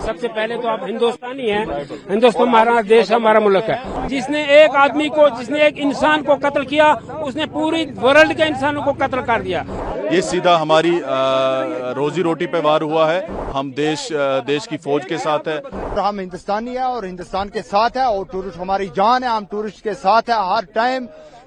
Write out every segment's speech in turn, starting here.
سب سے پہلے تو آپ ہندوستانی ہیں، ہندوستان ہمارا دیش ہمارا ملک ہے. جس نے ایک آدمی کو، جس نے ایک انسان کو قتل کیا، اس نے پوری ورلڈ کے انسانوں کو قتل کر دیا. یہ سیدھا ہماری روزی روٹی پہ وار ہوا ہے. ہم دیش کی فوج کے ساتھ ہے. ہم ہندوستانی ہیں اور ہندوستان کے ساتھ ہے، اور ٹورسٹ ہماری جان ہے. ہم ٹورسٹ کے ساتھ ہے ہر ٹائم،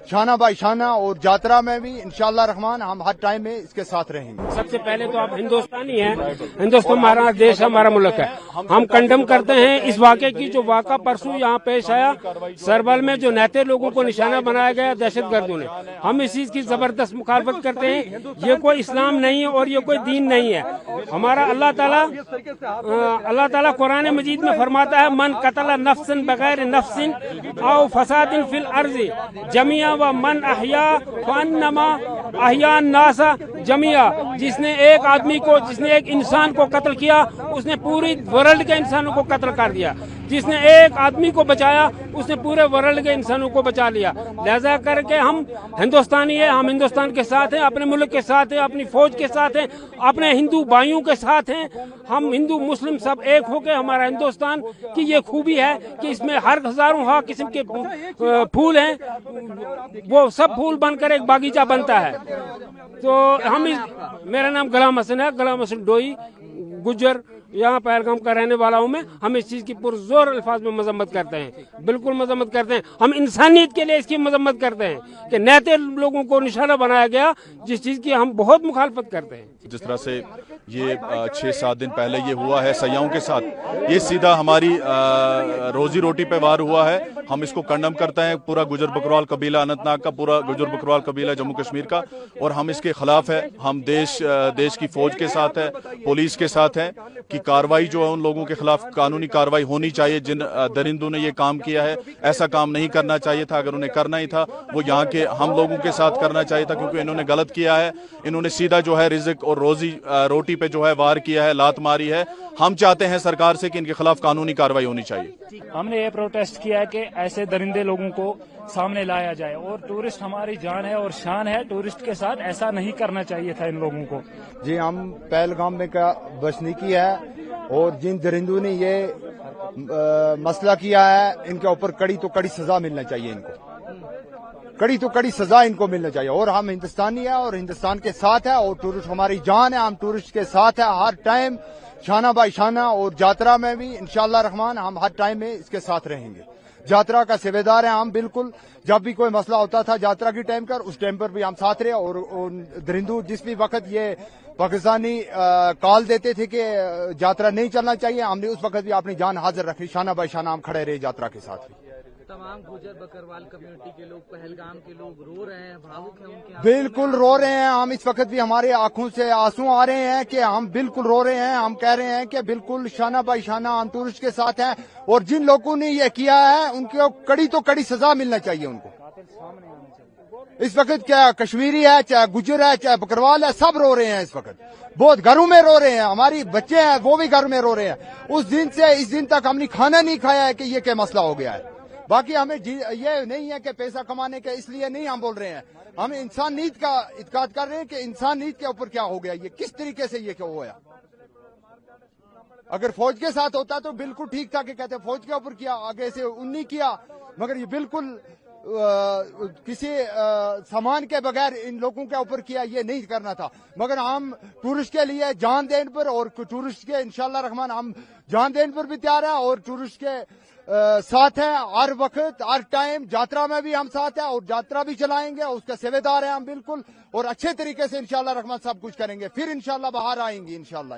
شانہ بائی شانہ، اور جاترا میں بھی انشاءاللہ رحمان ہم ہر ٹائم میں اس کے ساتھ رہیں گے. سب سے پہلے تو آپ ہندوستانی ہیں، ہندوستان ہمارا دیش ہمارا ملک ہے. ہم کنڈم کرتے ہیں اس واقعے کی جو واقعہ پرسوں یہاں پیش آیا سربل میں، جو نیتے لوگوں کو نشانہ بنایا گیا دہشت گردوں نے. ہم اس چیز کی زبردست مخالفت کرتے ہیں. یہ کوئی اسلام نہیں ہے اور یہ کوئی دین نہیں ہے. ہمارا اللہ تعالیٰ قرآن مجید میں فرماتا ہے، من قتل نفسا بغیر نفس او فساد فی الارض جميعا ومن احیا فانما احیا الناس جميعا. جس نے ایک آدمی کو، جس نے ایک انسان کو قتل کیا، اس نے پوری ورلڈ کے انسانوں کو قتل کر دیا. جس نے ایک آدمی کو بچایا، اس نے پورے ورلڈ کے انسانوں کو بچا لیا. لہذا کر کے ہم ہندوستانی ہیں، ہم ہندوستان کے ساتھ ہیں، اپنے ملک کے ساتھ ہیں، اپنی فوج کے ساتھ ہیں، اپنے ہندو بھائیوں کے ساتھ ہیں. ہم ہندو مسلم سب ایک ہو کے، ہمارا ہندوستان کی یہ خوبی ہے کہ اس میں ہر ہزاروں قسم کے پھول ہیں، وہ سب پھول بن کر ایک باغیچہ بنتا ہے. تو میرا نام غلام حسن ہے، غلام حسن ڈوئی، گجر، یہاں پہلگام کا رہنے والا ہوں میں. ہم اس چیز کی پرزور الفاظ میں مذمت کرتے ہیں، بالکل مذمت کرتے ہیں. ہم انسانیت کے لیے اس کی مذمت کرتے ہیں کہ نیتے لوگوں کو نشانہ بنایا گیا، جس چیز کی ہم بہت مخالفت کرتے ہیں. جس طرح سے یہ 6-7 دن پہلے یہ ہوا ہے سیاحوں کے ساتھ، یہ سیدھا ہماری روزی روٹی پہ وار ہوا ہے. ہم اس کو کنڈم کرتے ہیں، پورا گجر بکروال قبیلہ، اننت ناگ کا پورا گجر بکروال قبیلہ جموں کشمیر کا، اور ہم اس کے خلاف ہے. ہم دیش کی فوج کے ساتھ ہے، پولیس کے ساتھ ہے کہ کاروائی جو ہے ان لوگوں کے خلاف قانونی کاروائی ہونی چاہیے. جن درندوں نے یہ کام کیا ہے، ایسا کام نہیں کرنا چاہیے تھا. اگر انہیں کرنا ہی تھا وہ یہاں کے ہم لوگوں کے ساتھ کرنا چاہیے تھا، کیونکہ انہوں نے غلط کیا ہے. انہوں نے سیدھا جو ہے رزق اور روٹی پہ جو ہے وار کیا ہے، لات ماری ہے. ہم چاہتے ہیں سرکار سے کہ ان کے خلاف قانونی کاروائی ہونی چاہیے. ہم نے یہ پروٹیسٹ کیا ہے کہ ایسے درندے لوگوں کو سامنے لایا جائے، اور ٹورسٹ ہماری جان ہے اور شان ہے. ٹورسٹ کے ساتھ ایسا نہیں کرنا چاہیے تھا ان لوگوں کو. جی، ہم پہلگام میں کا بسنیکی ہے، اور جن درندوں نے یہ مسئلہ کیا ہے ان کے اوپر کڑی تو کڑی سزا ملنا چاہیے. ان کو کڑی تو کڑی سزا ان کو ملنا چاہیے. اور ہم ہندوستانی ہیں اور ہندوستان کے ساتھ ہے، اور ٹورسٹ ہماری جان ہے. ہم ٹورسٹ کے ساتھ ہے ہر ٹائم، شانہ بائی شانہ، اور جاترا میں بھی انشاءاللہ رحمان ہم ہر ٹائم میں اس کے ساتھ رہیں گے. جاترا کا سیویدار ہیں ہم بالکل. جب بھی کوئی مسئلہ ہوتا تھا جاترا کی ٹائم پر، اس ٹائم پر بھی ہم ساتھ رہے. اور درندو جس بھی وقت یہ پاکستانی کال دیتے تھے کہ جاترا نہیں چلنا چاہیے، ہم نے اس وقت بھی اپنی جان حاضر رکھی. شانہ بائی شانہ ہم کھڑے رہے جاترا کے ساتھ. تمام گجر بکروال کمیونٹی کے لوگ، پہلگام کے لوگ رو رہے ہیں، بھاوک ہیں ان کے. بالکل رو رہے ہیں. ہم اس وقت بھی ہمارے آنکھوں سے آنسو آ رہے ہیں کہ ہم بالکل رو رہے ہیں. ہم کہہ رہے ہیں کہ بالکل شانہ بائی شانہ ہم ٹورسٹ کے ساتھ ہیں، اور جن لوگوں نے یہ کیا ہے ان کو کڑی تو کڑی سزا ملنا چاہیے. ان کو اس وقت کیا کشمیری ہے، چاہے گجر ہے، چاہے بکروال ہے، سب رو رہے ہیں. اس وقت بہت گھروں میں رو رہے ہیں. ہماری بچے ہیں وہ بھی گھر میں رو رہے ہیں. اس دن سے اس دن تک ہم نے کھانا نہیں کھایا ہے کہ یہ کیا مسئلہ ہو گیا ہے. باقی ہمیں یہ نہیں ہے کہ پیسہ کمانے کے اس لیے نہیں ہم بول رہے ہیں. ہم انسان نیت کا اعتقاد کر رہے ہیں کہ انسان نیت کے اوپر کیا ہو گیا، یہ کس طریقے سے یہ کیا ہوا. اگر فوج کے ساتھ ہوتا تو بالکل ٹھیک تھا کہ کہتے فوج کے اوپر کیا، آگے سے نہیں کیا. مگر یہ بالکل کسی سامان کے بغیر ان لوگوں کے اوپر کیا، یہ نہیں کرنا تھا. مگر ہم ٹورسٹ کے لیے جان دین پر، اور ٹورسٹ کے انشاءاللہ رحمان ہم جان دین پر بھی تیار ہیں، اور ٹورسٹ کے ساتھ ہیں ہر وقت ہر ٹائم. جاترا میں بھی ہم ساتھ ہیں، اور جاترا بھی چلائیں گے، اس کا سیویدار ہیں ہم بالکل. اور اچھے طریقے سے انشاءاللہ رحمان سب کچھ کریں گے. پھر انشاءاللہ باہر آئیں گے انشاءاللہ.